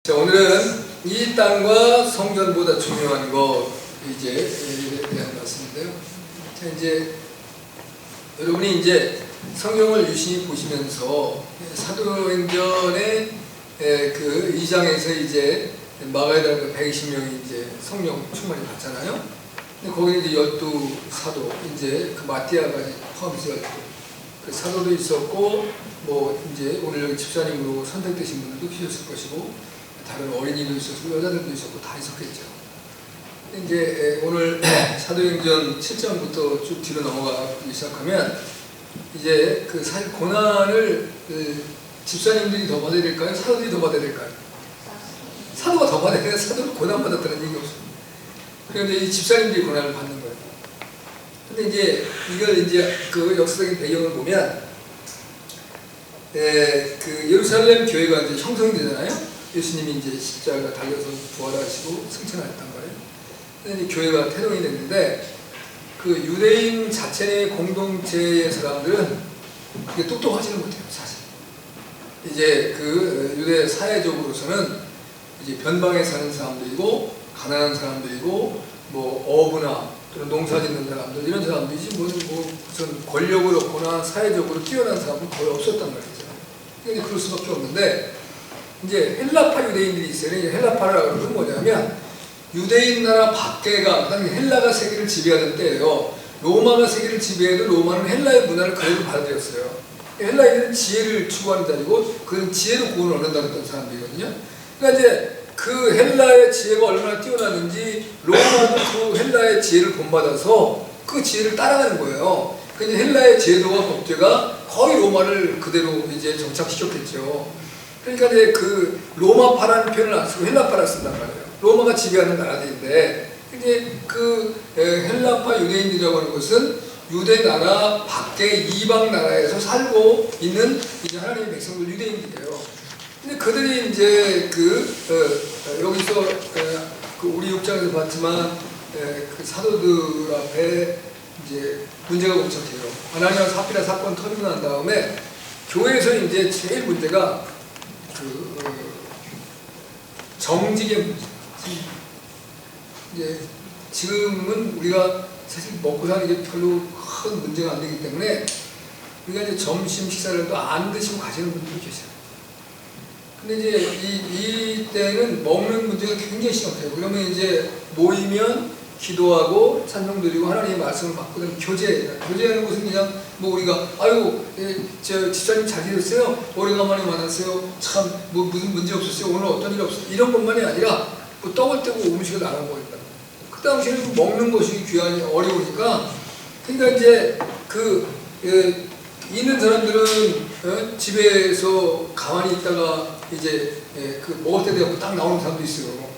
자, 오늘은 이 땅과 성전보다 중요한 거 이제 대한 말씀인데요. 자, 이제 여러분이 이제 성경을 유심히 보시면서 사도행전의 그 2장에서 이제 마가다라는 120명이 이제 성령 충만히 받잖아요. 근데 거기에 이제 12사도, 이제 그 마띠아까지 포함해서 그 사도도 있었고, 뭐 이제 오늘 여기 집사님으로 선택되신 분들도 계셨을 것이고, 다른 어린이도 있었고, 여자들도 있었고, 다 있었겠죠. 이제 오늘 사도행전 7장부터 쭉 뒤로 넘어가기 시작하면, 이제 그 사실 고난을 집사님들이 더 받아야 될까요? 사도들이 더 받아야 될까요? 사도가 더 받아야 되는데 사도는 고난 받았다는 얘기 없습니다. 그런데 이 집사님들이 고난을 받는 거예요. 근데 이제 이걸 이제 그 역사적인 배경을 보면, 그 예루살렘 교회가 이제 형성이 되잖아요. 예수님이 이제 십자가 달려서 부활하시고 승천하였단 말이에요. 근데 이제 교회가 태동이 됐는데, 그 유대인 자체의 공동체의 사람들은 그게 똑똑하지는 못해요, 사실. 이제 그 유대 사회적으로서는 이제 변방에 사는 사람들이고, 가난한 사람들이고, 뭐 어부나 또는 농사 짓는 사람들, 이런 사람들이지 무슨 권력을 얻거나 사회적으로 뛰어난 사람은 거의 없었단 말이죠. 근데 그럴 수밖에 없는데, 이제 헬라파 유대인들이 있어요. 이제 헬라파라고 하는 건 뭐냐면, 유대인 나라 밖에가, 그다음에 헬라가 세계를 지배하던 때예요. 로마가 세계를 지배해도 로마는 헬라의 문화를 그대로 받아들였어요. 헬라인들은 지혜를 추구하는 자리고, 그런 지혜로 구원을 얻는다는 어떤 사람들이거든요. 그러니까 이제 그 헬라의 지혜가 얼마나 뛰어나는지 로마도 그 헬라의 지혜를 본받아서 그 지혜를 따라가는 거예요. 근데 헬라의 제도와 법제가 거의 로마를 그대로 이제 정착시켰겠죠. 그러니까 이제 그 로마파라는 표현을 안 쓰고 헬라파를 쓴단 말이에요. 로마가 지배하는 나라들인데, 이제 그 헬라파 유대인들이라고 하는 것은 유대 나라 밖에 이방 나라에서 살고 있는 이제 하나님의 백성들 유대인들이에요. 근데 그들이 이제 여기서 그 우리 6장에서 봤지만 그 사도들 앞에 이제 문제가 봉착해요. 아나니아와 사피라 사건 터지고 난 다음에 교회에서 이제 제일 문제가 정직의 문제. 이제 지금은 우리가 사실 먹고 사는 게 별로 큰 문제가 안 되기 때문에 우리가 이제 점심 식사를 또 안 드시고 가시는 분들이 계세요. 근데 이제 이때는 먹는 문제가 굉장히 심각해요. 그러면 이제 모이면 기도하고 찬송 드리고 하나님의 말씀을 받고 교제하는 것은 그냥 뭐 우리가 아유 저 집사님 잘 지냈어요? 오래간만에 만났어요. 참 뭐 무슨 문제 없었어요? 오늘 어떤 일 없었어요? 이런 것만이 아니라 뭐 떡을 떼고 음식을 나눠 먹었다. 그 당시에는 먹는 것이 귀하니 어려우니까, 그러니까 이제 있는 사람들은 집에서 가만히 있다가 이제 그 먹을 때 되고 딱 나오는 사람도 있어요.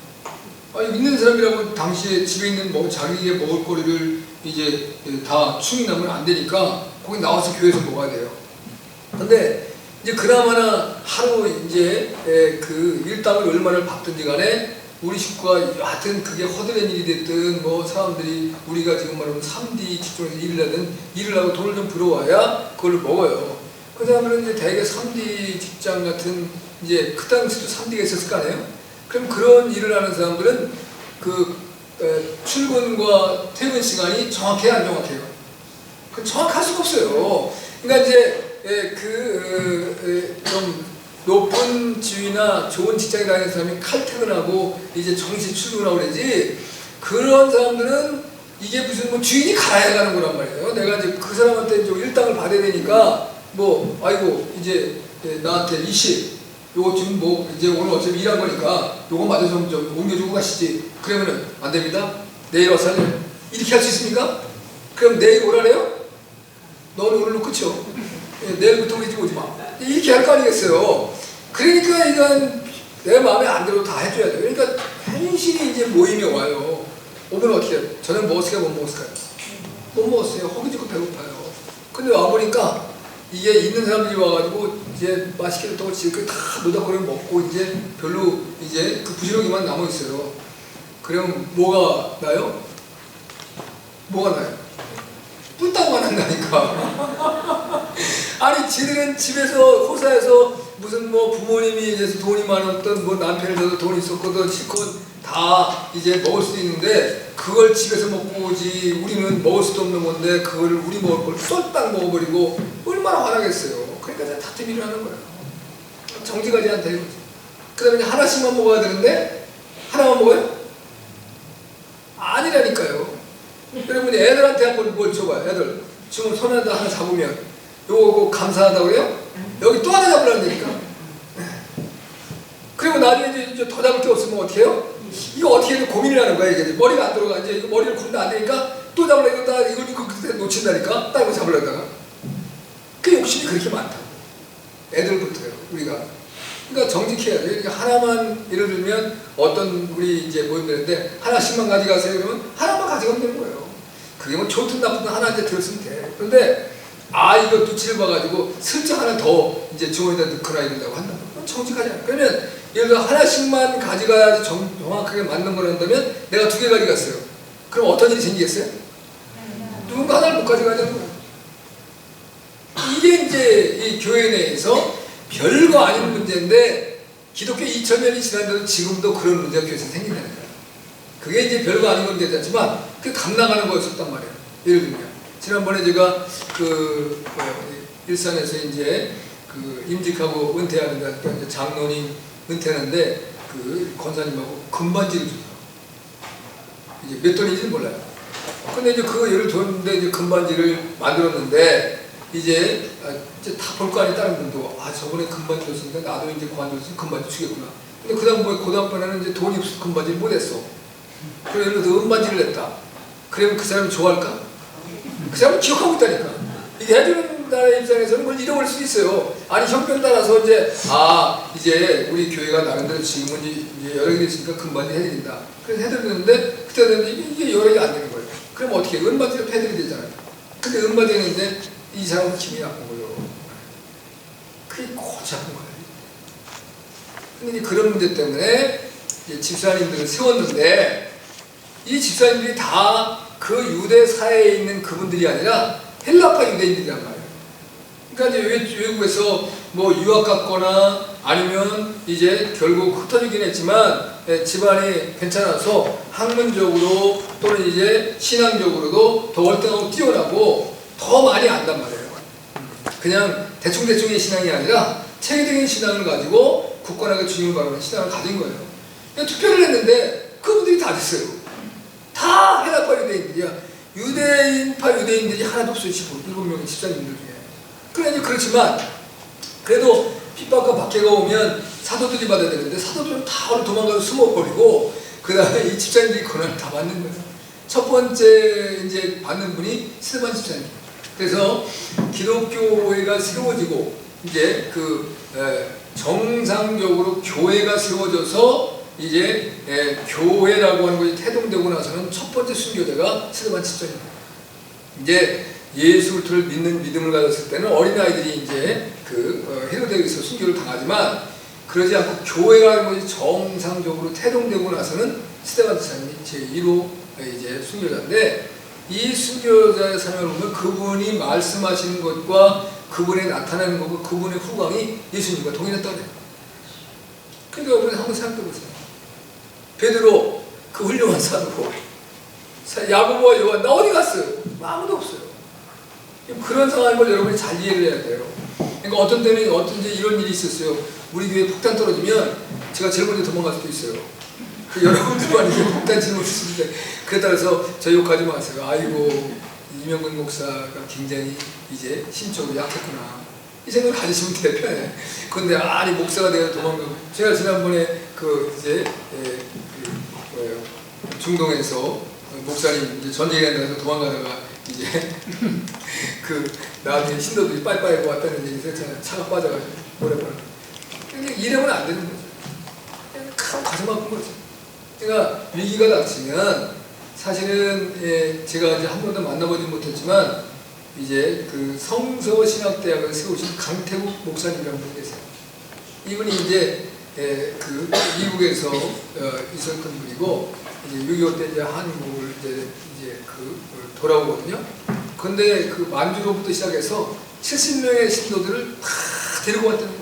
있는 사람이라고 당시에 집에 있는 자기의 먹을 거리를 이제 다 충분하면 안 되니까 거기 나와서 교회에서 먹어야 돼요. 근데 이제 그나마나 하루 이제 그 일당을 얼마를 받든지 간에 우리 식구가 하여튼 그게 허드렛 일이 됐든 뭐 사람들이 우리가 지금 말하면 3D 직종에서 일을 하고 돈을 좀 벌어와야 그걸 먹어요. 그 사람들은 이제 대개 3D 직장 같은, 이제 그 당시도 3D가 있었을 거 아니에요? 그럼 그런 일을 하는 사람들은 그 출근과 퇴근 시간이 정확해요, 안 정확해요? 그 정확할 수가 없어요. 그러니까 이제 좀 높은 지위나 좋은 직장에 다니는 사람이 칼퇴근하고 이제 정시 출근하고 그러지, 그런 사람들은 이게 무슨 뭐 주인이 갈아야 가는 거란 말이에요. 내가 이제 그 사람한테 좀 일당을 받아야 되니까 뭐 아이고 이제 나한테 20 요거 지금 뭐 이제 오늘 어차피 일한 거니까 요거 마저 좀 옮겨주고 가시지. 그러면은 안 됩니다. 내일 와서 할래요. 이렇게 할 수 있습니까? 그럼 내일 오라래요? 너는 오늘로 끝이요. 내일부터 우리 집 오지 마. 이렇게 할 거 아니겠어요. 그러니까 이건 내 마음에 안 들어도 다 해줘야 돼요. 그러니까 현실이 이제 모임에 와요. 오늘 어떻게 해요? 저녁 먹었을까요? 못 먹었을까요? 못 먹었어요. 허기지고 배고파요. 근데 와보니까 이게 있는 사람들이 와가지고 이제 맛있게 떡을 지금 다 노닥거리면 먹고 이제 별로 이제 그 부지런히만 남아있어요. 그럼 뭐가 나요? 뭐가 나요? 뿔따구가 난다니까. 아니 지들은 집에서 호사에서 무슨 뭐 부모님이 이제 돈이 많았던 뭐 남편이 더 돈이 있었거든 실컷 다 이제 먹을 수 있는데 그걸 집에서 먹고 오지 우리는 먹을 수도 없는 건데 그걸 우리 먹을 걸 쏠딱 먹어버리고 얼마나 화나겠어요. 그러니까 다툼이 일어나는 거예요. 정지가 안 되는 거지. 그 다음에 하나씩만 먹어야 되는데 하나만 먹어요? 아니라니까요. 여러분이 애들한테 한번 뭘 줘봐요. 애들 지금 손에다 하나 잡으면 요거 감사하다고 그래요? 여기 또 하나 잡으라는 얘기니까. 그리고 나중에 이제 더 잡을 게 없으면 어떻게 해요? 이거 어떻게 해도 고민을 하는 거야. 이게 머리가 안 들어가. 이제 이거 머리를 굴면 안 되니까 또 잡으려고 이거 그때 놓친다니까. 딱 이거 잡으려다가. 그 욕심이 그렇게 많다고. 애들부터요. 우리가. 그러니까 정직해야 돼요. 그러니까 하나만 예를 들면 어떤 우리 이제 모임들인데 하나씩만 가져가세요. 그러면 하나만 가져가면 되는 거예요. 그게 뭐 좋든 나쁘든 하나 이제 들었으면 돼. 그런데 이거 눈치를 봐가지고 슬쩍 하나 더 이제 주머니에다 넣거나 이런다고 한다. 정직하지 않아. 그러면 예를 들어 하나씩만 가져가야지 정확하게 맞는 거란다면 내가 2개 가져갔어요. 그럼 어떤 일이 생기겠어요? 누군가 하나를 못 가져가자는 거예요. 이게 이제 이 교회 내에서 별거 아닌 문제인데 기독교 2000년이 지난데도 지금도 그런 문제가 교회에서 생긴다는 거예요. 그게 이제 별거 아닌 건 되지만 그게 감당하는 거였었단 말이에요. 예를 들면 지난번에 제가 일산에서 이제 임직하고 은퇴하는데 이제 장로님 은퇴하는데 권사님하고 금반지를 줬어요. 이제 몇 돈인지는 몰라요. 근데 이제 그거 예를 줬는데 이제 금반지를 만들었는데 이제 다 볼 거 아니에요. 다른 분도 저번에 금반지 줬으니까 나도 이제 그만뒀으니 금반지 주겠구나. 근데 그 다음 고등학번에는 이제 돈이 없어서 금반지를 못 했어. 그래서 예를 들어 은반지를 냈다. 그러면 그 사람이 좋아할까? 그 사람은 기억하고 있다니까. 이게 해주는 나라의 입장에서는 뭘 잃어버릴 수도 있어요. 아니 형편 따라서 이제 우리 교회가 나름대로 지금은 이제 여러 개 됐으니까 금반지 해드린다. 그래서 해드리는데 그때 되면 이게 여러 개 안 되는 거예요. 그럼 어떻게 해요? 은반지를 해드려야 되잖아요. 근데 은반지 했는데 이 사람은 기분이 나쁜 거예요. 그게 고치 아픈 거예요. 근데 이제 그런 문제 때문에 이제 집사님들을 세웠는데 이 집사님들이 다 그 유대 사회에 있는 그분들이 아니라 헬라파 유대인들이란 말이에요. 그러니까 이제 외국에서 뭐 유학 갔거나 아니면 이제 결국 흩어지긴 했지만 집안이 괜찮아서 학문적으로 또는 이제 신앙적으로도 더 월등하고 뛰어나고 더 많이 안단 말이에요. 그냥 대충대충의 신앙이 아니라 체계적인 신앙을 가지고 굳건하게 주님을 바라보는 신앙을 가진 거예요. 투표를 했는데 그분들이 다 됐어요. 다 헬라파 유대인들이야. 유대인파 유대인들이 하나도 없어요. 7명의 집사님들 중에. 그래 이제 그렇지만 그래도 핍박과 박해가 오면 사도들이 받아야 되는데 사도들은 다 어디 도망가서 숨어버리고 그 다음에 이 집사님들이 권한을 다 받는 거예요. 첫 번째 이제 받는 분이 스데반 집사님. 그래서 기독교회가 세워지고 이제 정상적으로 교회가 세워져서 이제 교회라고 하는 것이 태동되고 나서는 첫 번째 순교자가 스데반 집사입니다. 이제 예수 그리스도를 믿는 믿음을 가졌을 때는 어린아이들이 이제 헤로데에서 순교를 당하지만 그러지 않고 교회라는 것이 정상적으로 태동되고 나서는 스데반 집사님이 제1호 이제 순교자인데 이 순교자의 삶을 보면 그분이 말씀하시는 것과 그분의 나타나는 것과 그분의 후광이 예수님과 동일했다고 해요. 그러니까 우리 한번 생각해 보세요. 베드로 그 훌륭한 사도고 야고보와 요한 나 어디 갔어요? 아무도 없어요. 그런 상황을 여러분이 잘 이해를 해야 돼요. 그러니까 어떤 때는 어떤지 이런 일이 있었어요. 우리 교회 폭탄 떨어지면 제가 제일 먼저 도망갈 수도 있어요. 여러분들만 이제 폭탄 질문을 쓰는데 그에 따라서 저 욕하지 마세요. 아이고 이명근 목사가 굉장히 이제 심적으로 약했구나. 이 생각을 가지시면 돼요. 편해. 그런데 아니 목사가 내가 도망가고 제가 지난번에 중동에서 목사님 이제 전쟁에 나가서 도망가다가 이제 나중에 신도들이 빠이빠이 왔다는 얘기 했잖아요. 차가 빠져가지고 오래버려. 이러면 안 되는 거죠. 그냥 가슴 아픈 거죠. 그러니까 위기가 닥치면 사실은 제가 이제 한 번도 만나보지 못했지만 이제 성서신학대학을 세우신 강태국 목사님이라는 분이 계세요. 이분이 이제 미국에서 있었던 분이고 이제 6.25 때 이제 한국을 이제 돌아오거든요. 근데 만주로부터 시작해서 70명의 신도들을 다 데리고 왔다는 거예요.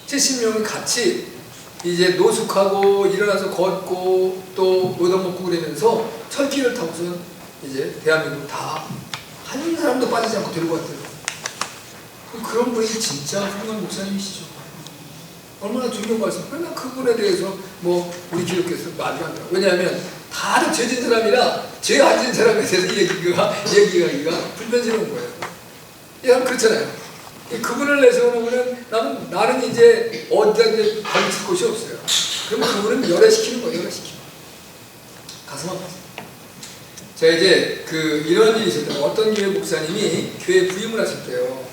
70명이 같이 이제 노숙하고 일어나서 걷고 또 얻어먹고 그러면서 철길을 타고서 이제 대한민국 다 한 사람도 빠지지 않고 데리고 왔대요. 그런 분이 진짜 훌륭한 목사님이시죠. 얼마나 존경받습니까? 그러나 그분에 대해서 뭐 우리 기독교에서 말이 안 돼요. 왜냐하면 다들 죄진 사람이라 죄 안 진 사람에 대해서 얘기하기가 불편스러운 거예요. 예, 그렇잖아요. 그분을 내세우는 나는 이제 어디다 이제 걸칠 곳이 없어요. 그러면 그분은 열애시키는 거예요. 열애시키는 가슴 아파서. 자, 이제 이런 일이 있었대요. 어떤 교회 목사님이 교회 부임을 하셨대요.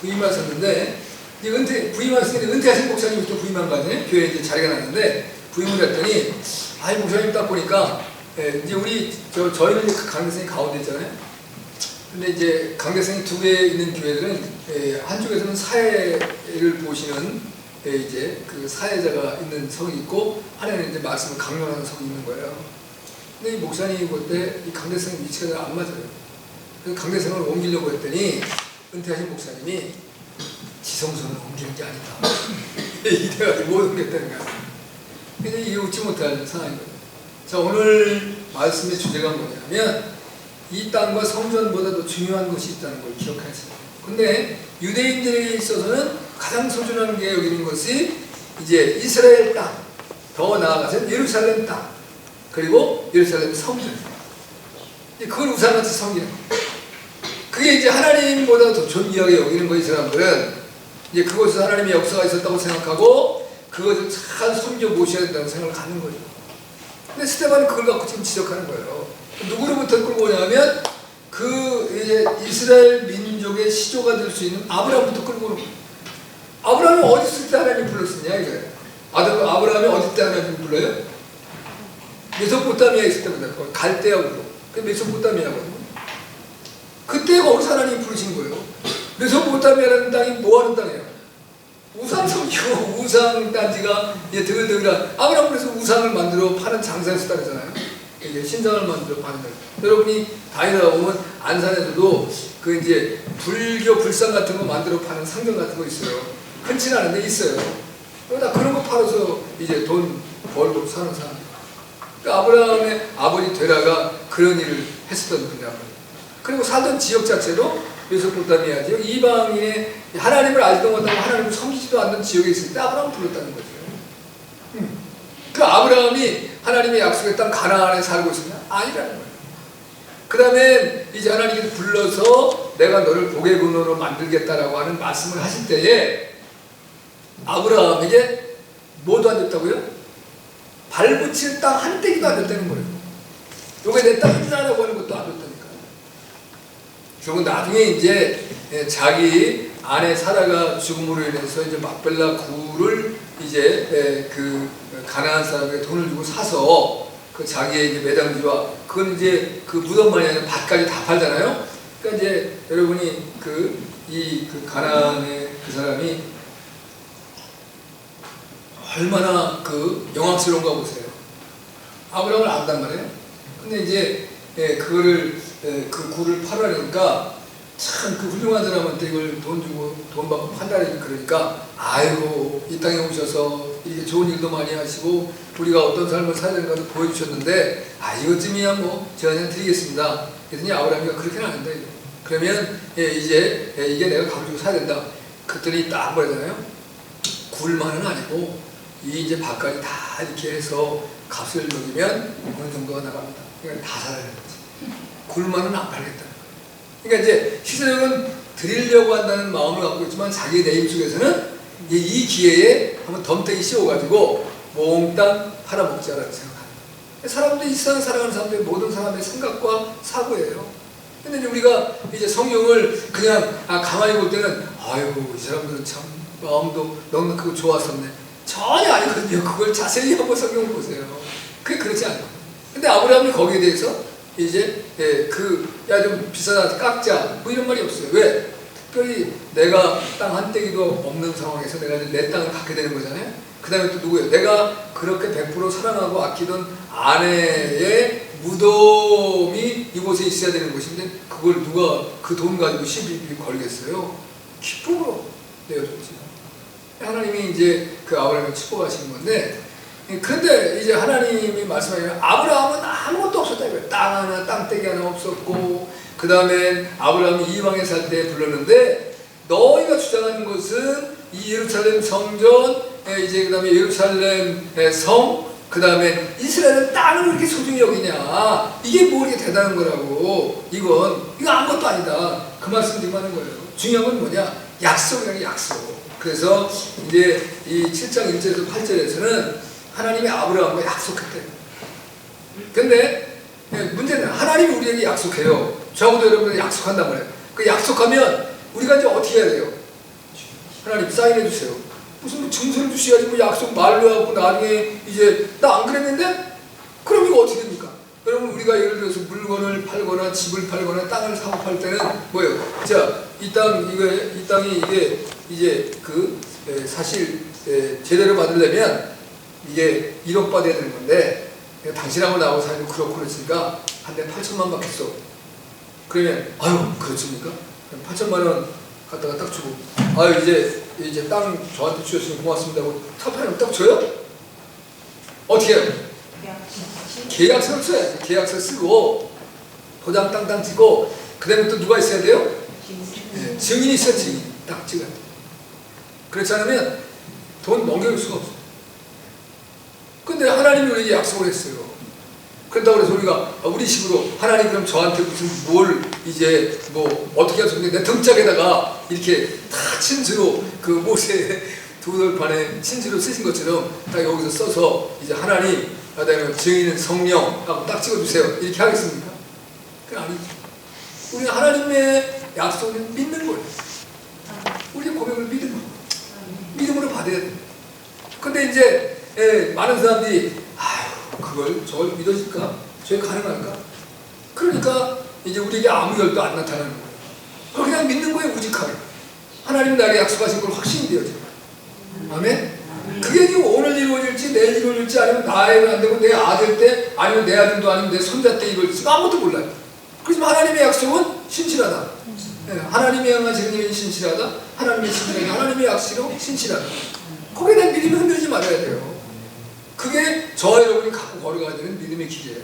부임을 하셨는데 이제 부임하셨는데 은퇴하신 목사님이 또 부임한 거 아니에요? 교회에 이제 자리가 났는데 부임을 했더니 목사님 딱 보니까 이제 저희는 이제 강대생이 가운데 있잖아요. 근데 이제 강대생이 두 개 있는 교회들은 한쪽에서는 사회를 보시는 이제 그 사회자가 있는 성이 있고 하나는 이제 말씀을 강론하는 성이 있는 거예요. 근데 이 목사님이 볼 때 이 강대생 위치가 잘 안 맞아요. 그래서 강대생을 옮기려고 했더니 은퇴하신 목사님이 지성소는 옮기는 게 아니다. 이래가지고 못 옮겼다는 거야. 그래서 이게 웃지 못할 상황인 거예요. 자, 오늘 말씀의 주제가 뭐냐면 이 땅과 성전보다도 중요한 것이 있다는 걸 기억하세요. 근데 유대인들에 있어서는 가장 소중한 게 여기는 것이 이제 이스라엘 땅, 더 나아가서 예루살렘 땅, 그리고 예루살렘 성전. 그걸 우상같이 섬기는 거예요. 그게 이제 하나님보다 더 존귀하게 여기는 거예요. 이 사람들은 이제 그곳에서 하나님의 역사가 있었다고 생각하고 그것을 잘 섬겨 모셔야 된다는 생각을 갖는 거죠. 근데 스데반이 그걸 갖고 지금 지적하는 거예요. 누구로부터 끌고 오냐면 이제 이스라엘 민족의 시조가 될 수 있는 아브라함부터 끌고 오는 거예요. 아브라함이 어디 있을 때 하나님 불렀었냐 이거예요. 아브라함이 어디 때 하나님 불러요? 메소포타미아에 있을 때보다 갈대아우로. 그 메소포타미아거든요. 그때 거기서 하나님이 부르신 거예요. 메소포타미아라는 땅이 뭐하는 땅이에요? 우상 섬기고 우상 단지가 이제 드글드글한 아브라함은 그래서 우상을 만들어 파는 장사에서 따르잖아요. 이게 신상을 만들어 파는 거. 여러분이 다니다 보면 안산에서도 그 이제 불교 불상 같은 거 만들어 파는 상점 같은 거 있어요. 흔치는 않은데 있어요. 그러다 그런 거 팔아서 이제 돈 벌고 사는 사람. 그러니까 아브라함의 아버지 데라가 그런 일을 했었던 분이라고. 그리고 살던 지역 자체도 메소포타미아 지역, 이방인의 하나님을 알지도 못하고 하나님을 섬기지도 않는 지역에 있을 때 아브라함을 불렀다는 거죠. 그 아브라함이 하나님의 약속의 땅 가나안에 살고 있으면 아니라는 거예요. 그 다음에 이제 하나님이 불러서 내가 너를 복의 근원으로 만들겠다라고 하는 말씀을 하실 때에 아브라함에게 뭐도 안 줬다고요? 발붙일 땅 한 떼기도 안 줬다는 거예요. 요게 내 땅이라고 하는 것도 안 줬다니까요. 결국 나중에 이제 자기 아내 사라가 죽음으로 인해서 이제 막벨라 굴을 이제 그 가나안 사람에게 돈을 주고 사서 그 자기의 이제 매장지와 그건 이제 그 무덤만이 아니라 밭까지 다 팔잖아요. 그러니까 이제 여러분이 그 가나안의 그 사람이 얼마나 그 영광스러운가 보세요. 아브라함을 안단 말이에요. 근데 이제 그거를 그 굴을 팔아내니까 참 그 훌륭한 사람한테 이걸 돈 주고 돈 받고 판다니까 그러니까 아이고 이 땅에 오셔서 이렇게 좋은 일도 많이 하시고 우리가 어떤 삶을 살아야 되는가도 보여주셨는데 이것쯤이야 뭐 제가 그냥 드리겠습니다. 그랬더니 아브라함이가 그렇게는 안 된다. 그러면 이제 이게 내가 가지고 사야 된다. 그랬더니 딱 뭐라잖아요. 굴만은 아니고 이 이제 밭까지 다 이렇게 해서 값을 먹이면 어느 정도가 나갑니다. 그러니까 다 살아야 되는 거지. 굴만은 안 팔겠다. 그러니까 이제 시세력은 드리려고 한다는 마음을 갖고 있지만 자기 내임 속에서는 이 기회에 한번 덤태기 씌워가지고 몽땅 팔아먹자라고 생각합니다. 사람들이 이 세상 살아가는 사람들의 모든 사람의 생각과 사고예요. 근데 우리가 이제 성경을 그냥 가만히 볼 때는 아이고 이 사람들은 참 마음도 넉넉하고 좋았었네. 전혀 아니거든요. 그걸 자세히 한번 성경을 보세요. 그게 그렇지 않아요. 근데 아브라함이 거기에 대해서 이제 야 좀 비싸다 깎자 뭐 이런 말이 없어요. 왜? 특별히 내가 땅 한 떼기도 없는 상황에서 내가 내 땅을 갖게 되는 거잖아요. 그 다음에 또 누구예요? 내가 그렇게 100% 사랑하고 아끼던 아내의 무덤이 이곳에 있어야 되는 것인데 그걸 누가 그 돈 가지고 시비 걸겠어요? 기쁨으로 내어줬지. 하나님이 이제 그 아브라함을 축복하시는 건데, 그런데 이제 하나님이 말씀하시는 아브라함은 아무것도 없었다 이거예요. 땅 하나, 땅떼기 하나 없었고, 그 다음에 아브라함이 이방에 살 때 불렀는데, 너희가 주장하는 것은 이 예루살렘 성전, 이제 그 다음에 예루살렘 성, 그 다음에 이스라엘은 땅을 이렇게 소중히 여기냐, 이게 뭐 이렇게 대단한 거라고. 이거 아무것도 아니다. 그 말씀 지금 하는 거예요. 중요한 건 뭐냐? 약속이라는 약속. 그래서 이제 이 7장 1절에서 8절에서는 하나님이 아브라함과 약속했대요. 근데 문제는 하나님이 우리에게 약속해요. 저하고도 여러분들 약속한단 말이에요. 그 약속하면 우리가 이제 어떻게 해야 돼요? 하나님 사인해 주세요. 무슨 뭐 증서를 주셔야지 뭐 약속 말로 하고 나중에 이제 나 안 그랬는데? 그럼 이거 어떻게 됩니까? 여러분 우리가 예를 들어서 물건을 팔거나 집을 팔거나 땅을 사고 팔 때는 뭐예요? 자, 이 땅이 이게 이제 그 사실 제대로 받으려면 이게 1억 받아야 되는 건데 당신하고 나하고 사이도 그렇고 그랬으니까 한 대 8천만 받겠어. 그러면 아유 그렇습니까? 8천만 원 갖다가 딱 주고 아유 이제 땅 저한테 주셨으니 고맙습니다 하고 탑하면 딱 줘요? 어떻게 해요? 계약서를 써야지. 계약서 쓰고 도장 땅땅 찍고 그 다음에 또 누가 있어야 돼요? 증인이 있어야 증인 딱 찍어야 돼. 그렇지 않으면 돈 넘겨줄 수가 없어. 근데 하나님이 우리에게 약속을 했어요. 그런다고 해서 우리가 우리 식으로 하나님 그럼 저한테 무슨 뭘 이제 뭐 어떻게 하셨는데 내 등짝에다가 이렇게 다 친수로 그 모세 두돌판에 친수로 쓰신 것처럼 딱 여기서 써서 이제 하나님 그다음에 증인은 성령 하고 딱 찍어주세요. 이렇게 하겠습니까? 그게 아니죠. 우리는 하나님의 약속을 믿는 거예요. 우리의 고백을 믿는 거예요. 믿음으로 받아야 돼요. 근데 이제 많은 사람들이 그걸 저걸 믿어질까? 저게 가능할까? 그러니까 이제 우리에게 아무 열도 안 나타나는 거예요. 그걸 그냥 믿는 거예요. 우직하게. 하나님 나에게 약속하신 걸 확신이 되어져요. 아멘? 그게 지금 오늘 이루어질지 내일 이루어질지 아니면 나에게 안 되고 내 아들 때 아니면 내 아들도 아니면 내 손자 때 이루어질지 아무것도 몰라요. 그렇지만 하나님의 약속은 신실하다. 하나님의 향하시는 일이 신실하다. 하나님의 신실하다. 하나님의 약속은 신실하다. 거기에 대한 믿음이 흔들리지 말아야 돼요. 그게 저와 여러분이 갖고 걸어가야 되는 믿음의 기계예요.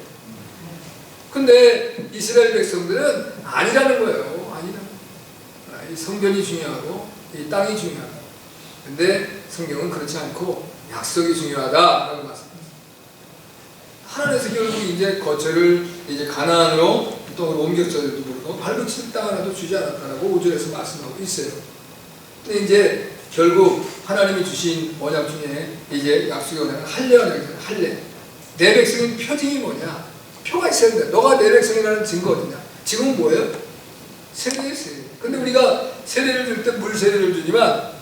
근데 이스라엘 백성들은 아니라는 거예요. 아니라는 거예요. 이 성전이 중요하고 이 땅이 중요하다. 근데 성경은 그렇지 않고 약속이 중요하다라고 말씀합니다. 하나님께서 결국 이제 거처를 이제 가나안으로 또 옮겼어도 모르고 발붙일 땅 하나도 주지 않았다라고 5절에서 말씀하고 있어요. 근데 이제 결국 하나님이 주신 언약 중에 이제 약속의 언약은 할례 언약이잖아요. 할례. 내 백성인 표징이 뭐냐? 표가 있어야 된다. 너가 내 백성이라는 증거 어디냐? 지금은 뭐예요? 세례예요, 세례. 근데 우리가 세례를 줄 때 물 세례를 주지만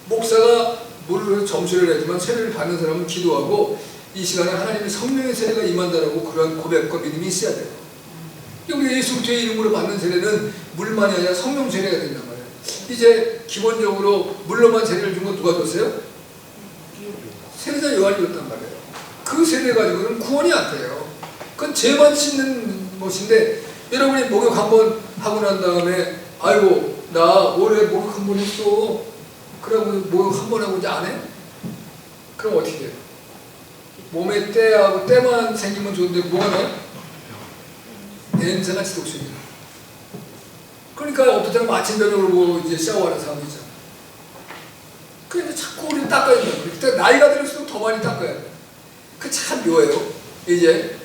목사가 물을 점수를 하지만 세례를 받는 사람은 기도하고 이 시간에 하나님의 성령의 세례가 임한다라고 그런 고백과 믿음이 있어야 돼요. 여기 예수 그리스도의 이름으로 받는 세례는 물만이 아니라 성령 세례가 된단 말이에요. 이제 기본적으로 물로만 세례를 준 건 누가 줬어요? 세례자 요한이 줬단 말이에요. 그 세례 가지고는 구원이 안 돼요. 그건 죄만 씻는 것인데 여러분이 목욕 한번 하고 난 다음에 아이고 나 올해 목욕 한번 했어. 그러고 목욕 한번 하고 이제 안 해? 그럼 어떻게 돼요? 몸에 때하고 때만 생기면 좋은데 뭐가 나요? 냄새가 지독습니다. 그러니까 어떤 사람은 아침 저녁으로 이제 샤워하는 사람이 있잖아. 그래서 자꾸 우리는 닦아야 된다. 그때 나이가 들수록 더 많이 닦아야 돼. 그 참 묘해요. 이제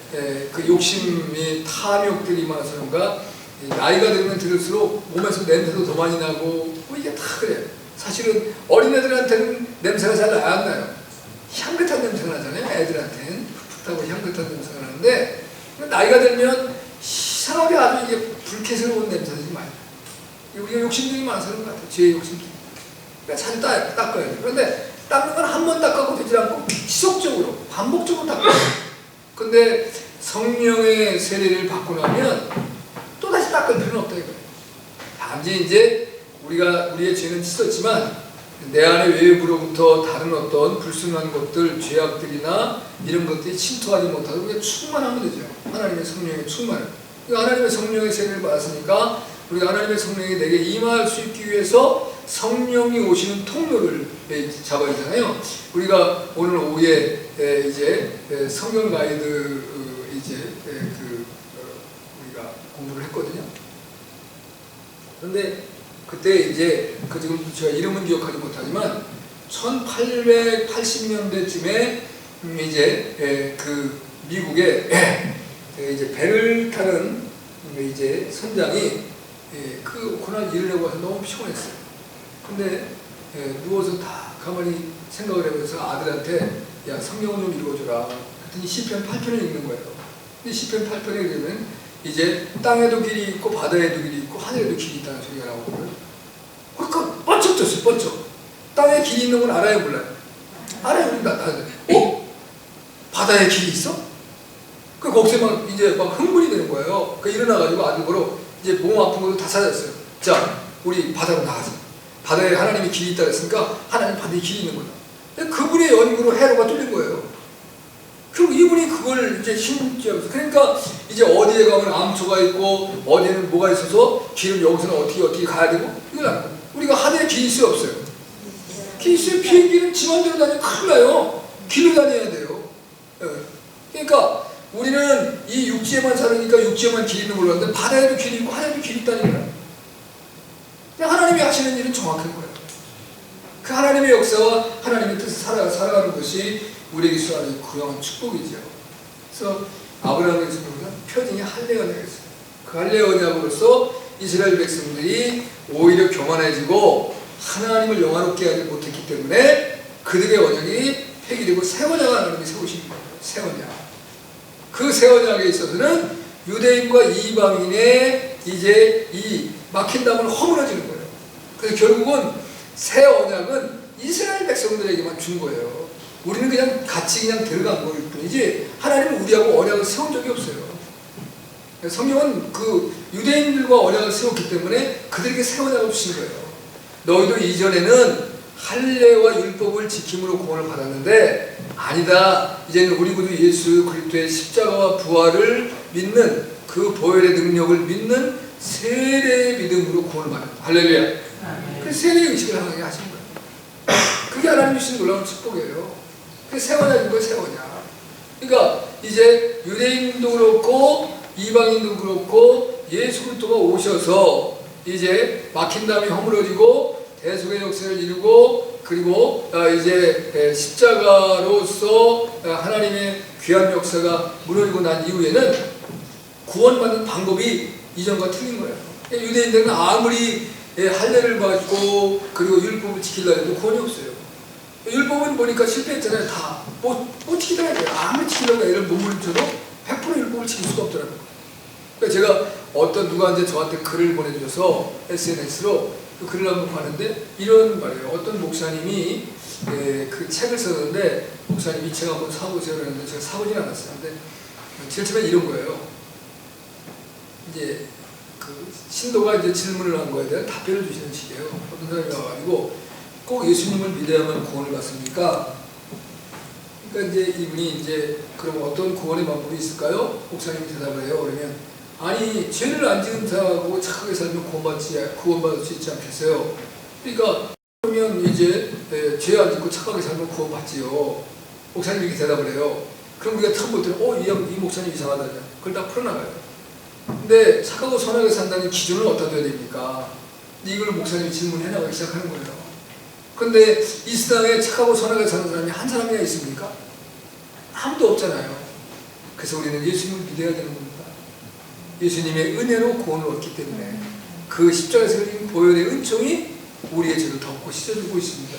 그 욕심이 탐욕들이 많아서 그런가 나이가 들면 들을수록 몸에서 냄새도 더 많이 나고 뭐 이게 다 그래요. 사실은 어린애들한테는 냄새가 잘 안 나요. 향긋한 냄새가 나잖아요. 애들한테는 풋풋하고 향긋한 냄새가 나는데 나이가 들면 이상하게 아주 이게 불쾌스러운 냄새가 좀 많이 나요. 우리가 욕심들이 많아서 그런 것 같아요. 죄의 욕심들이. 그러니까 자주 닦아야 돼요. 그런데 닦는 건 한 번 닦아도 되지 않고 지속적으로 반복적으로 닦아야 돼요. 근데 성령의 세례를 받고 나면 또 다시 닦을 필요는 없다 이거예요. 단지 이제 우리의 죄는 씻었지만 내 안에 외부로부터 다른 어떤 불순한 것들, 죄악들이나 이런 것들이 침투하지 못하고 우리가 충만하면 되죠. 하나님의 성령의 충만을. 하나님의 성령의 세례를 받았으니까 우리가 하나님의 성령이 내게 임할 수 있기 위해서 성령이 오시는 통로를 잡아야 되잖아요. 우리가 오늘 오후에 이제 성경 가이드 이제 우리가 공부를 했거든요. 그런데 그때 이제 지금 제가 이름은 기억하지 못하지만 1880년대쯤에 이제 그 미국에 이제 배를 타는 이제 선장이 그날 일을 하고 와서 너무 피곤했어요. 근데 누워서 다 가만히 생각을 해보면서 아들한테 야 성경을 좀 읽어줘라. 그랬더니 시편 8편을 읽는 거예요. 근데 시편 8편에 그러면 이제 땅에도 길이 있고 바다에도 길이 있고 하늘에도 길이 있다는 소리가 나오거든요. 그러니까 번쩍 졌어요. 번쩍. 땅에 길이 있는 건 알아요 몰라요? 알아요. 바다에 길이 있어? 거기서 막 이제 막 흥분이 되는 거예요. 일어나가지고 아들 보러 이제 몸 아픈 것도 다 찾았어요. 자, 우리 바다로 나가자. 바다에 하나님이 길이 있다 그랬으니까 하나님 바다에 길이 있는 거다. 그분의 연구로 해로가 뚫린 거예요. 그리고 이분이 그걸 이제 신기하면서 그러니까 이제 어디에 가면 암초가 있고 어디에는 뭐가 있어서 길은 여기서는 어떻게 가야 되고 이걸 알고 우리가 하늘에 길이 있어요 없어요? 길이 있어요. 비행기는 지 맘대로 다니면 큰일 나요. 길로 다녀야 돼요. 그러니까 우리는 이 육지에만 살으니까 육지에만 길이 있는 걸로 하는데 바다에도 길이 있고 하늘에도 길이 있다는 거예요. 하나님이 하시는 일은 정확한 거예요. 그 하나님의 역사와 하나님의 뜻을 살아가는 것이 우리에게 수하는 구형한 축복이죠. 그래서 아브라함에서 보면 표징이 할례 언약이었어요. 그 할례 언약으로서 이스라엘 백성들이 오히려 교만해지고 하나님을 영화롭게 하지 못했기 때문에 그들의 언약이 폐기되고 새 언약을 하나님이 세우신 거예요. 새 언약. 그 새 언약에 있어서는 유대인과 이방인의 이제 이 막힌 담을 허물어지는 거예요. 그래서 결국은 새 언약은 이스라엘 백성들에게만 준 거예요. 우리는 그냥 같이 그냥 들어간 거일 뿐이지 하나님은 우리하고 언약을 세운 적이 없어요. 성경은 그 유대인들과 언약을 세웠기 때문에 그들에게 새 언약을 주신 거예요. 너희도 이전에는 할례와 율법을 지킴으로 구원을 받았는데 아니다. 이제는 우리 구주 예수 그리스도의 십자가와 부활을 믿는 그 보혈의 능력을 믿는 세례의 믿음으로 구원을 받았다. 할렐루야. 그 세례의 의식을 하나님이 하신 거예요. 그게 하나님이 주신 놀라운 축복이에요. 그 새 언약인 거예요. 새 언약. 그러니까 이제 유대인도 그렇고 이방인도 그렇고 예수 그리스도가 오셔서 이제 막힌 담이 허물어지고 대속의 역사를 이루고 그리고 이제 십자가로서 하나님의 귀한 역사가 무너지고 난 이후에는 구원받는 방법이 이전과 틀린 거예요. 유대인들은 아무리 할례를 받고 그리고 율법을 지키려 해도 구원이 없어요. 율법은 보니까 실패했잖아요. 다 못 지키더라고요. 아무리 지키려고 애를 몸부림쳐도 100% 율법을 지킬 수가 없더라고요. 그러니까 제가 어떤 누가 이제 저한테 글을 보내주셔서 SNS로 그 글을 한번 봤는데 이런 말이에요. 어떤 목사님이 그 책을 썼는데 목사님 이 책 한번 사보세요 그랬는데 제가 사보진 않았어요. 근데 제일 처음에 이런 거예요. 이제 그 신도가 이제 질문을 한 거에 대한 답변을 주시는 식이에요. 어떤 사람이 와가지고 꼭 예수님을 믿어야만 구원을 받습니까? 그러니까 이제 이분이 이제 그럼 어떤 구원의 방법이 있을까요? 목사님이 대답을 해요. 그러면 아니 죄를 안 지은 자하고 착하게 살면 구원받을 수 있지 않겠어요? 그러니까 그러면 이제 죄 안 짓고 착하게 살면 구원받지요. 목사님이 이렇게 대답을 해요. 그럼 우리가 처음 볼 때는 이 목사님 이상하다. 그걸 다 풀어나가요. 근데 착하고 선하게 산다는 기준을 어디다 둬야 됩니까? 이걸 목사님이 질문해 나가기 시작하는 거예요. 근데 이 세상에 착하고 선하게 사는 사람이 한 사람이나 있습니까? 아무도 없잖아요. 그래서 우리는 예수님을 믿어야 되는 겁니다. 예수님의 은혜로 구원을 얻기 때문에 그 십자가에서 흘린 보혈의 은총이 우리의 죄를 덮고 씻어주고 있습니다.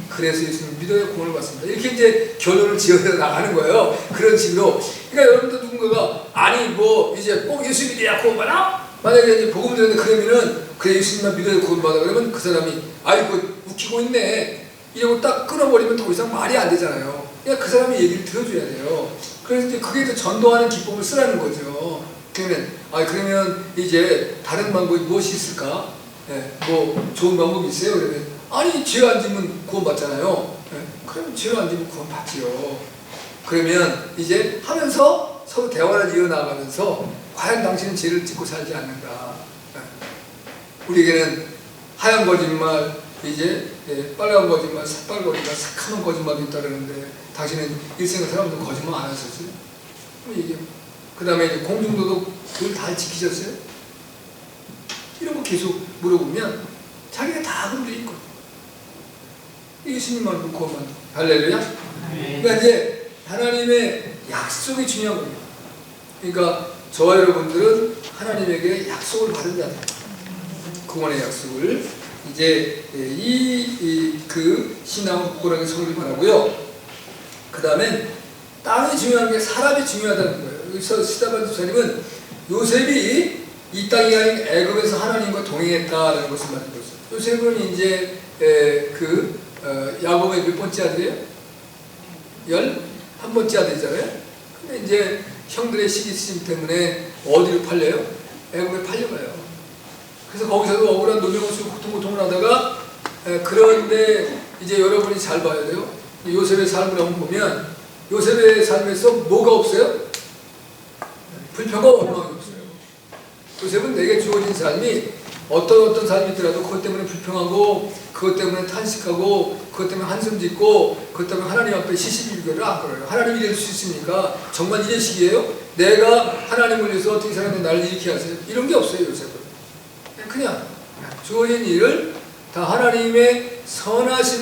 그래서 예수님을 믿어야 구원을 받습니다. 이렇게 이제 결론을 지어서 나가는 거예요. 그런 식으로. 그러니까 여러분들 누군가가 아니 뭐 이제 꼭 예수 믿어야 구원받아? 만약에 이제 복음 들었는데 그러면은 그래 예수님만 믿어야 구원받아 그러면 그 사람이 아이고 웃기고 있네 이러고 딱 끊어버리면 더 이상 말이 안 되잖아요. 그러니까 그 사람이 얘기를 들어줘야 돼요. 그래서 이제 그게 또 전도하는 기법을 쓰라는 거죠. 그러면 이제 다른 방법이 무엇이 있을까? 뭐 좋은 방법이 있어요? 그러면 아니 죄 안 지면 구원받잖아요. 그러면 죄 안 지면 구원받지요. 그러면 이제 하면서 서로 대화를 이어나가면서 과연 당신은 죄를 짓고 살지 않는가? 우리에게는 하얀 거짓말, 이제 빨간 거짓말, 새빨간 거짓말, 새카만 거짓말이 있다 그러는데 당신은 일생의 사람도 거짓말 안 하셨어요? 그 다음에 이제 공중도덕 그걸 다 지키셨어요? 이런 거 계속 물어보면 자기가 다 그런 게 있거든. 예수님만 그것만 할렐루야. 그러니까 이제 하나님의 약속이 중요한 겁니다. 그러니까 저와 여러분들은 하나님에게 약속을 받은 자들, 구원의 약속을 이제 그 신앙을 굳건하게 섬기기 바라고요. 그 다음에 땅이 중요한 게 사람이 중요하다는 거예요. 여기서 스데반 집사님은 요셉이 이 땅이 아닌 애굽에서 하나님과 동행했다라는 것을 말하고 있어요. 요셉은 이제 야곱의 몇 번째 아들이에요? 11번째 아들이잖아요. 근데 이제 형들의 시기심 때문에 어디로 팔려요? 애굽에 팔려가요. 그래서 거기서도 억울한 노병을 쓰고 고통을 하다가 그런데 이제 여러분이 잘 봐야 돼요. 요셉의 삶을 한번 보면 요셉의 삶에서 뭐가 없어요? 불평과 원망이 없어요. 요셉은 내게 주어진 삶이 어떤 삶이 있더라도 그것 때문에 불평하고 그것 때문에 탄식하고 그것 때문에 한숨 짓고 그것 때문에 하나님 앞에 시시비비를 안 걸어요. 하나님이 이럴 수 있습니까? 정말 이런 식이에요? 내가 하나님을 위해서 어떻게 살았는데 나를 이렇게 하세요? 이런 게 없어요. 요셉은 그냥 주어진 일을 다 하나님의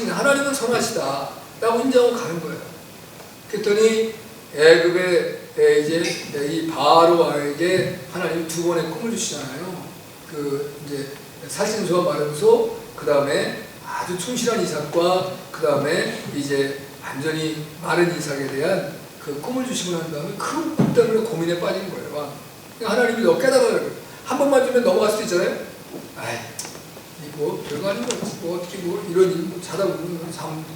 하나님은 선하시다 라고 인정하고 가는 거예요. 그랬더니 애굽의 이제 이 바로에게 하나님이 두 번의 꿈을 주시잖아요. 이제 살신소와 마름소, 그 다음에 아주 충실한 이삭과 그 다음에 이제 완전히 마른 이삭에 대한 그 꿈을 주시고 난 다음에 그 꿈 때문에 고민에 빠진 거예요. 하나님이 너 깨달아요. 한 번만 주면 넘어갈 수도 있잖아요. 아이, 뭐 별거 아닌 거지. 뭐 어떻게 뭐 이런 일 자다 보면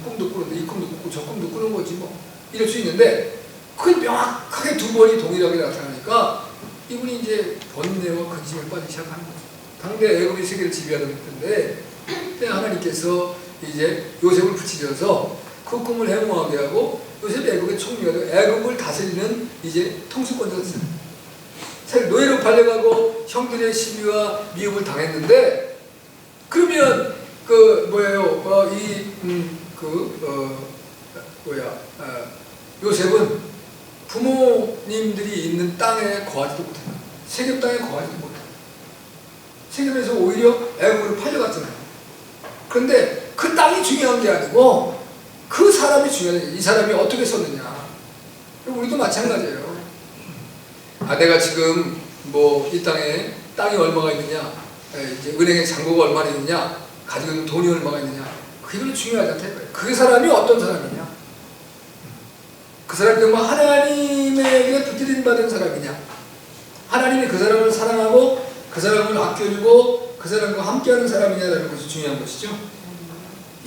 꿈도 꾸는데 이 꿈도 꾸고 저 꿈도 꾸는 거지 뭐 이럴 수 있는데 그게 명확하게 두 번이 동일하게 나타나니까 이분이 이제 번뇌와 근심에 빠지기 시작하는 거죠. 당대 애굽이 세계를 지배하던 때인데 그때 하나님께서 이제 요셉을 붙이셔서 그 꿈을 해몽하게 하고 요셉이 애굽의 총리가 되고 애굽을 다스리는 이제 통수권자가 됐어요. 사실 노예로 팔려가고 형들의 시비와 미움을 당했는데 그러면 요셉은 부모님들이 있는 땅에 거하지도 못해요. 세겜 땅에 거하지도 못해요. 세겜에서 오히려 애굽으로 팔려갔잖아요. 그런데 그 땅이 중요한 게 아니고 그 사람이 중요한 게 이 사람이 어떻게 썼느냐. 우리도 마찬가지예요. 내가 지금 뭐 이 땅이 얼마가 있느냐, 이제 은행에 잔고가 얼마나 있느냐, 가지고 있는 돈이 얼마가 있느냐, 그게 중요하지 않다. 그 사람이 어떤 사람이냐, 그 사람이 정말 하나님에게 붙들림 받은 사람이냐, 하나님이 그 사람을 사랑하고 그 사람을 아껴주고 그 사람과 함께하는 사람이냐라는 것이 중요한 것이죠.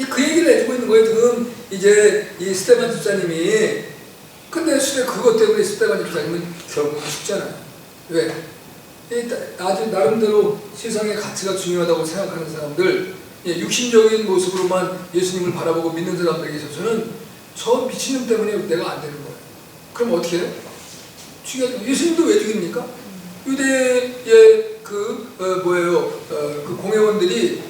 그 얘기를 해주고 있는 거예요. 지금 이제 이 스데반 집사님이. 근데 그것 때문에 스데반 집사님은 결국 죽잖아요. 왜? 아주 나름대로 세상의 가치가 중요하다고 생각하는 사람들, 육신적인 모습으로만 예수님을 바라보고 믿는 사람들에게 있어서는 저 미친놈 때문에 내가 안 되는 거예요. 그럼 어떻게 해요? 예수님도 왜 죽입니까? 유대의 그 공회원들이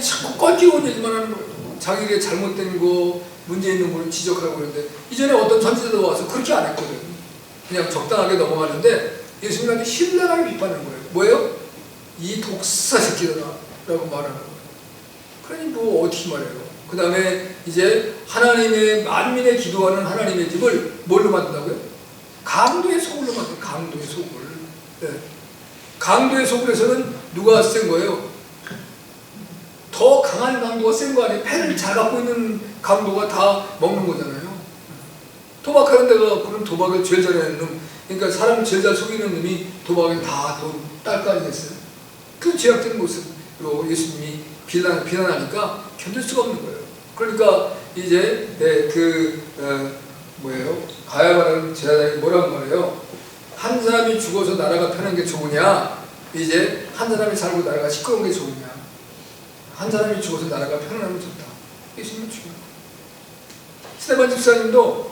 자꾸 껄끼고 얘기만 하는 거예요. 자기가 잘못된 거, 문제 있는 걸 지적하고 그러는데 이전에 어떤 전지자도 와서 그렇게 안 했거든. 그냥 적당하게 넘어가는데 예수님한테 신랄하게 비판하는 거예요. 뭐예요? 이 독사 새끼들아 라고 말하는 거예요. 그러니 뭐 어떻게 말해요? 그 다음에 이제 하나님의 만민의 기도하는 하나님의 집을 뭘로 만든다고요? 강도의 소굴로 만든 강도의 소굴. 네. 강도의 소굴에서는 누가 센 거예요? 더 강한 강도가 센 거 아니에요? 패를 잘 갖고 있는 강도가 다 먹는 거잖아요. 도박하는 데가 그런 도박을 제일 잘하는 놈, 그러니까 사람을 제일 잘 속이는 놈이 도박에 다 돈 딸 거 아니겠어요? 그 죄악된 모습으로 예수님이 비난하니까 견딜 수가 없는 거예요. 그러니까 이제 가야바라는 제사장이 뭐라고 말해요? 한 사람이 죽어서 나라가 편한 게 좋으냐, 이제 한 사람이 살고 나라가 시끄러운 게 좋으냐. 한 사람이 죽어서 나라가 편안하면 좋다. 예수님은 중요한 거예요. 스데반 집사님도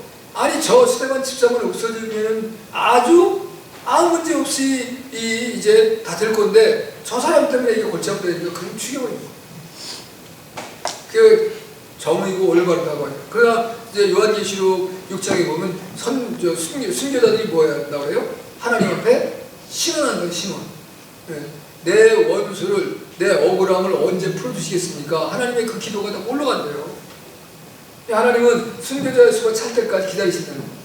저 스데반 집사만 없어지면 아주 아무 문제 없이 이제 다 될 건데 저 사람 때문에 이게 골치 아프다니까 그럼 죽여버린 거예요. 그 정의고 올바르다고 하죠. 그러나 이제 요한계시록 6장에 보면 순교자들이 뭐야 나와요? 하나님 앞에 신원한다, 신원. 네. 내 원수를, 내 억울함을 언제 풀어주시겠습니까? 하나님의 그 기도가 다 올라간대요. 하나님은 순교자의 수가 찰 때까지 기다리신다는 거예요.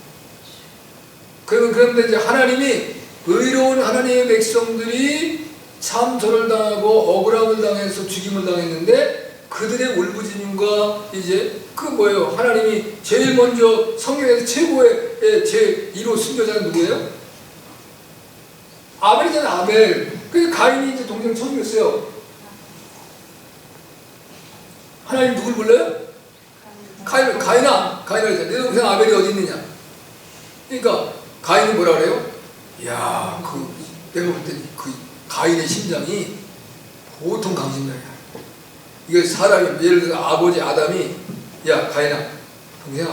그런데 이제 하나님이 의로운 하나님의 백성들이 참소를 당하고 억울함을 당해서 죽임을 당했는데 그들의 울부짖음과 이제 그 뭐예요? 하나님이 제일 먼저 성경에서 최고의 제1호 순교자는 누구예요? 아벨이잖아요. 아벨. 그 가인이 이제 동생 쳐죽였어요. 하나님 누굴 불러요? 가인아 내 동생 아벨이 어디 있느냐? 그러니까 가인이 뭐라 그래요? 야, 내가 볼 때 그 가인의 심장이 보통 강심장이야. 이게 사람이, 예를 들어서 아버지 아담이, 야, 가인아, 동생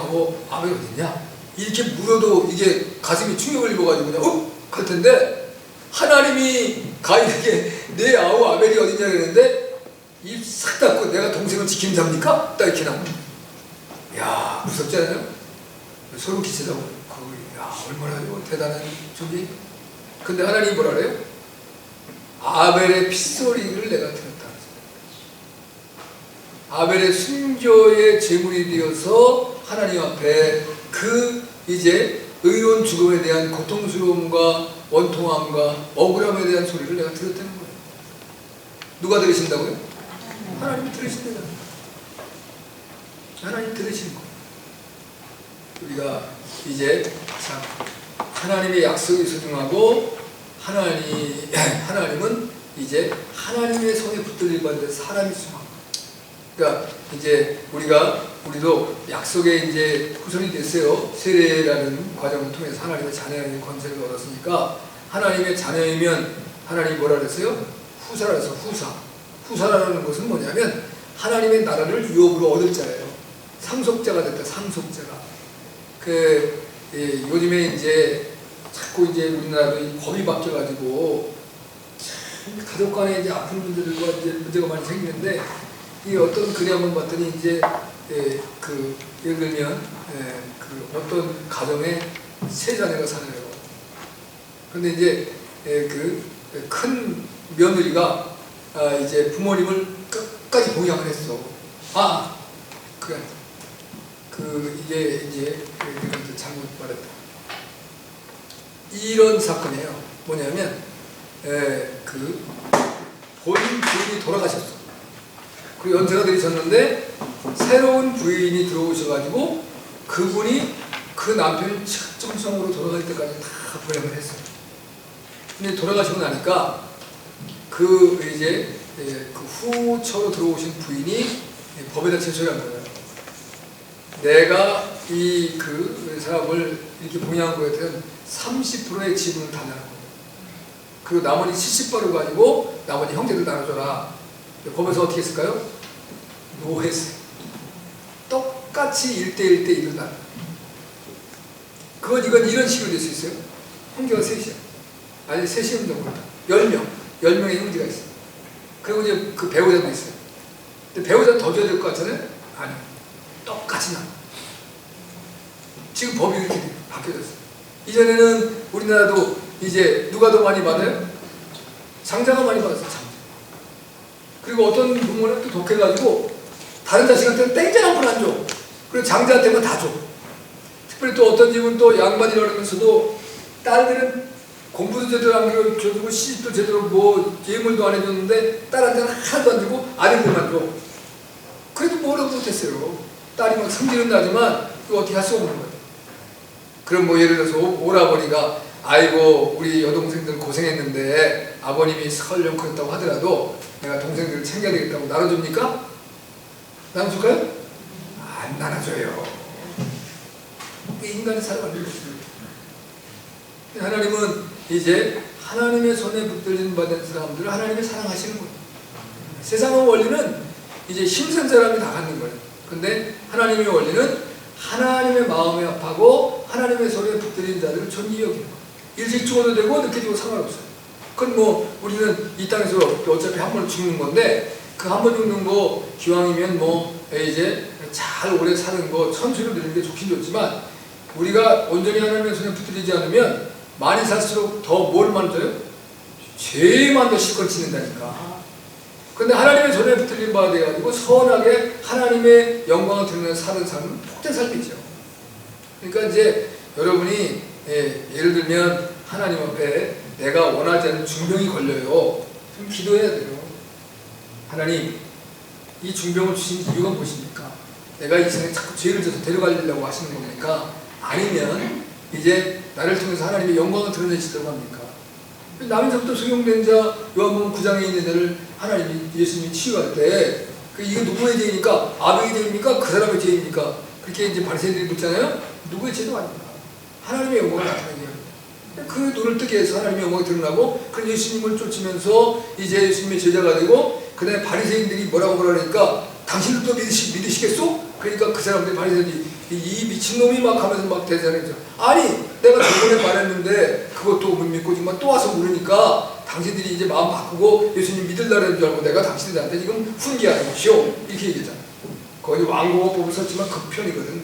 아벨 어디 있냐? 이렇게 물어도 이게 가슴이 충격을 입어가지고 그냥 갈 텐데, 하나님이 가인에게 내 아우 아벨이 어디 있냐 그랬는데, 입 싹 닫고 내가 동생을 지키는 자입니까? 딱 이렇게 나옵니다. 야, 무섭지 않아요? 소름 끼치다고. 야, 얼마나 대단한 존재. 근데 하나님이 뭐라 그래요? 아벨의 핏소리를 내가 들었다. 아벨의 순교의 제물이 되어서 하나님 앞에 그 이제 의로운 죽음에 대한 고통스러움과 원통함과 억울함에 대한 소리를 내가 들었다는 거예요. 누가 들으신다고요? 하나님이 들으신다고요. 하나님 들으시는 거예요. 우리가 이제 참 하나님의 약속이 소중하고 하나님은 이제 하나님의 손에 붙들릴 받는 사람이 소중하고, 그러니까 이제 우리도 약속의 이제 후손이 됐어요. 세례라는 과정을 통해서 하나님의 자녀의 권세를 얻었으니까 하나님의 자녀이면 하나님이 뭐라 그랬어요? 후사라 해서 후사라는 것은 뭐냐면 하나님의 나라를 유업으로 얻을 자예요. 상속자가 됐다. 상속자가. 요즘에 이제 자꾸 이제 우리나라도 법이 바뀌어가지고 가족 간에 이제 아픈 분들과 이제 문제가 많이 생기는데, 이 어떤 글에 한번 봤더니 이제 예를 들면 어떤 가정에 세 자녀가 살아요. 근데 이제 큰 며느리가 이제 부모님을 끝까지 봉양을 했어. 이게 이제 잘못 말했다. 이런 사건이에요. 뭐냐면 본인 부인이 돌아가셨어. 그리고 연세가 들이셨는데 새로운 부인이 들어오셔가지고 그분이 그 남편이 측정성으로 돌아갈 때까지 다 보양을 했어요. 근데 돌아가시고 나니까 이제 후처로 들어오신 부인이 법에다 제소한 거예요. 내가 그 사람을 이렇게 봉양한 거에 대한 30%의 지분을 다 나눈 거예요. 그리고 나머지 70%를 가지고 나머지 형제들 나눠줘라. 법에서 어떻게 했을까요? 노했어요. 똑같이 1대1로 나눠. 이건 이런 식으로 될 수 있어요. 형제가 셋이야. 아니, 셋이면 정도다. 10명의 형제가 있어요. 그리고 이제 그 배우자도 있어요. 근데 배우자는 더 줘야 될 것 같잖아요? 아니, 똑같이 나눠. 지금 법이 이렇게 바뀌어졌어요. 이전에는 우리나라도 이제 누가 더 많이 받아요? 장자가 많이 받았어요. 장자. 그리고 어떤 부모는 또 독해가지고 다른 자식한테는 땡전 한 푼 안 줘. 그리고 장자한테만 다 줘. 특별히 또 어떤 집은 또 양반이라 그러면서도 딸들은 공부도 제대로 안 해주고 시집도 제대로 예물도 안 해줬는데 딸한테는 하나도 안 주고 아들들만 줘. 그래도 뭐라도 못했어요. 딸이 막 성질은 나지만 그거 어떻게 할 수 없는 거예요. 그럼 예를 들어서 오라버니가 아이고 우리 여동생들 고생했는데 아버님이 설령 그랬다고 하더라도 내가 동생들을 챙겨야 되겠다고 나눠줍니까? 나눠줄까요? 안 나눠줘요. 인간의 사람 안 되겠어요. 하나님은 이제 하나님의 손에 붙들림 받은 사람들을 하나님이 사랑하시는 거예요. 세상의 원리는 이제 힘센 사람이 다 갖는 거예요. 근데 하나님의 원리는 하나님의 마음에 합하고 하나님의 손에 붙들린 자들을 존귀히 여기는 거예요. 일찍 죽어도 되고 늦게 죽어도 상관없어요. 그건 우리는 이 땅에서 어차피 한 번 죽는 건데, 그 한 번 죽는 거 기왕이면 뭐 이제 잘 오래 사는 거 천수로 드리는 게 좋긴 좋지만 우리가 온전히 하나님의 손에 붙들리지 않으면 많이 살수록 더 뭘 만져요? 죄만 더 실컷 짓는다니까. 근데 하나님의 손에 붙들린 바 돼가지고 선하게 하나님의 영광을 드리는 사는 삶은 복된 삶이죠. 그러니까 이제 여러분이 예를 들면 하나님 앞에 내가 원하지 않는 중병이 걸려요. 그럼 기도해야 돼요. 하나님, 이 중병을 주신 이유가 무엇입니까? 내가 이 세상에 자꾸 죄를 져서 데려가려고 하시는 겁니까? 아니면 이제 나를 통해서 하나님의 영광을 드러내시려고 합니까? 남인서부터 소경된 자 요한복음 9장에 있는 애를 하나님이 예수님이 치유할 때 이게 누구의 죄입니까? 아벨의 죄입니까? 그 사람의 죄입니까? 그렇게 이제 바리새인들이 묻잖아요. 누구의 죄도 아닙니다. 하나님의 영광을 나타내게 해요. 그 눈을 뜨게 해서 하나님의 영광이 드러나고 그 예수님을 쫓으면서 이제 예수님의 제자가 되고 그다음에 바리새인들이 뭐라고 그러니까 당신들도 믿으시겠소? 그러니까 그 사람들이 바리새인들이 이 미친놈이 막 하면서 막 대사했죠. 아니 내가 저번에 말했는데 그것도 못 믿고 지금 또 와서 물으니까 당신들이 이제 마음 바꾸고 예수님 믿으려는 줄 알고 내가 당신들한테 지금 훈계하는 것이오. 이렇게 얘기했잖아요. 거기 왕공어법을 썼지만 극편이거든.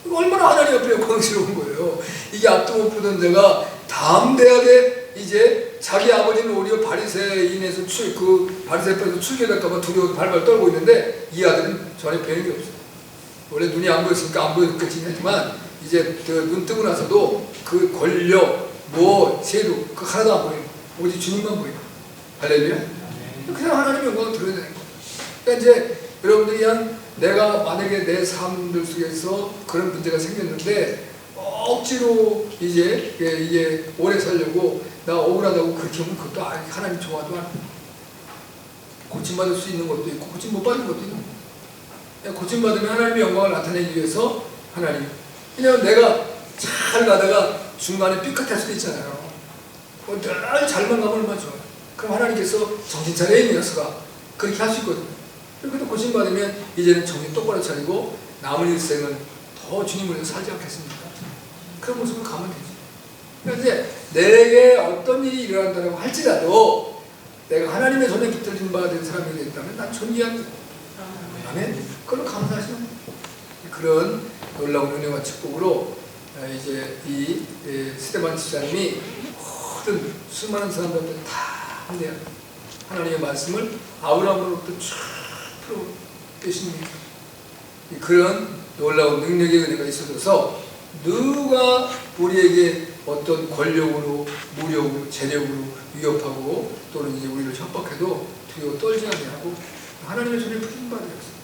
이거 얼마나 하나님 앞에 영광스러운 거예요. 이게 앞도 못 보던 자가 담대하게 이제 자기 아버지는 오히려 바리새인에서 바리새파에서 출교될까봐 두려워 발발 떨고 있는데 이 아들은 전혀 배운 게 없어요. 원래 눈이 안 보였으니까 안 보였겠지 하지만 이제 눈 뜨고 나서도 그 권력, 제도 그 하나도 안 보여요. 오직 주님만 보여요. 할렐루야. 그냥 하나님의 영광을 드러내는 거예요. 그러니까 이제 여러분들이 내가 만약에 내 삶들 속에서 그런 문제가 생겼는데 억지로 이게 오래 살려고 나 억울하다고 그렇게 하면 그것도 하나님 좋아도 안 해요. 고침받을 수 있는 것도 있고 고침 못 받는 것도 있고 고침받으면 하나님의 영광을 나타내기 위해서 하나님. 왜냐면 내가 잘 가다가 중간에 삐끗할 수도 있잖아요. 늘 잘만 가면 얼마나 좋아요. 그럼 하나님께서 정신 차려 이 녀석아 그렇게 할 수 있거든요. 그래도 고침받으면 이제는 정신 똑바로 차리고 남은 일생은 더 주님을 위해서 살지 않겠습니까? 그런 모습으로 가면 되지. 그러니까 이제 내게 어떤 일이 일어난다고 할지라도 내가 하나님의 손에 붙들린 바 된 사람이 됐다면 난 존귀한 아멘. 그걸로 감사하시는 그런 놀라운 은혜와 축복으로 이제 이 스데반 집사님이 모든 수많은 사람들한테 다 한대요. 하나님의 말씀을 아브라함으로부터 쭉 풀어주십니다. 그런 놀라운 능력의 은혜가 있어져서 누가 우리에게 어떤 권력으로, 무력으로, 재력으로 위협하고 또는 이제 우리를 협박해도 두려워 떨지 않냐고 하나님의 손에 붙인 바 되었어요.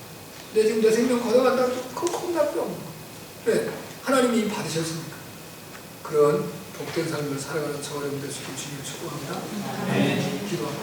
근데 지금 내 생명 걷어간다고 그거 겁날 필요 없는 거예요. 왜? 하나님이 이미 받으셨으니까. 그런 복된 삶을 살아가는 저와 여러분들 수 있기를 축복합니다. 기도합니다.